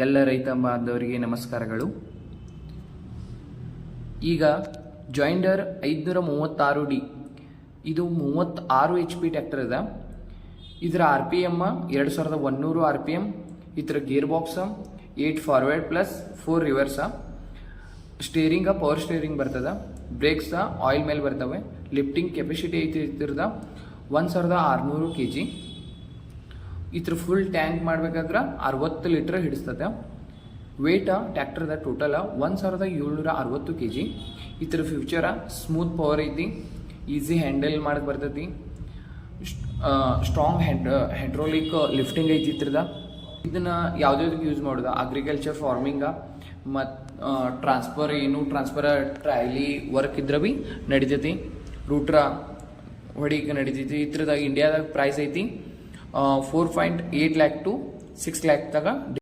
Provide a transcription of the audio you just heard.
ಎಲ್ಲ ರೈತ ಬಾಂಧವರಿಗೆ ನಮಸ್ಕಾರಗಳು. ಈಗ ಜಾಯಿಂಡರ್ 536D ಇದು 36 HP ಟ್ರ್ಯಾಕ್ಟರ್ ಅದ. ಇದರ RPM 2100 RPM. ಇದರ gear box 8 forward plus 4 reverse. Steering power steering ಬರ್ತದ. ಬ್ರೇಕ್ಸ್ ಆಯಿಲ್ ಮೇಲೆ ಬರ್ತವೆ. ಲಿಫ್ಟಿಂಗ್ ಕೆಪಾಸಿಟಿ ಐತಿ ಇದ್ರದ 1600 kg. ಇದ್ರ ಫುಲ್ ಟ್ಯಾಂಕ್ ಮಾಡಬೇಕಾದ್ರೆ 60 ಲೀಟರ್ ಹಿಡಿಸ್ತದೆ. ವೇಟ್ ಟ್ರ್ಯಾಕ್ಟರ್ದ ಟೋಟಲ್ 1760 kg. ಇದ್ರ ಫ್ಯೂಚರ ಸ್ಮೂತ್ ಪವರ್ ಐತಿ, ಈಸಿ ಹ್ಯಾಂಡಲ್ ಮಾಡಕ್ಕೆ ಬರ್ತೈತಿ, ಸ್ಟ್ರಾಂಗ್ ಹೈಡ್ರೋಲಿಕ್ ಲಿಫ್ಟಿಂಗ್ ಐತಿ ಇದ್ರದ. ಇದನ್ನ ಯಾವುದ್ಯಾವ್ದಕ್ಕೆ ಯೂಸ್ ಮಾಡೋದು, ಅಗ್ರಿಕಲ್ಚರ್ ಫಾರ್ಮಿಂಗ ಮತ್ತು ಟ್ರಾನ್ಸ್ಫರ್ ಟ್ರೈಲಿ ವರ್ಕ್ ಇದ್ರೆ ಭೀ ನಡಿತೈತಿ. ರೂಟ್ರ ಹೊಡಿಗೆ ನಡಿತೈತಿ. ಇದ್ರದಾಗ ಇಂಡಿಯಾದಾಗ ಪ್ರೈಸ್ ಐತಿ 4.8 lakh to 6 lakh ತಗ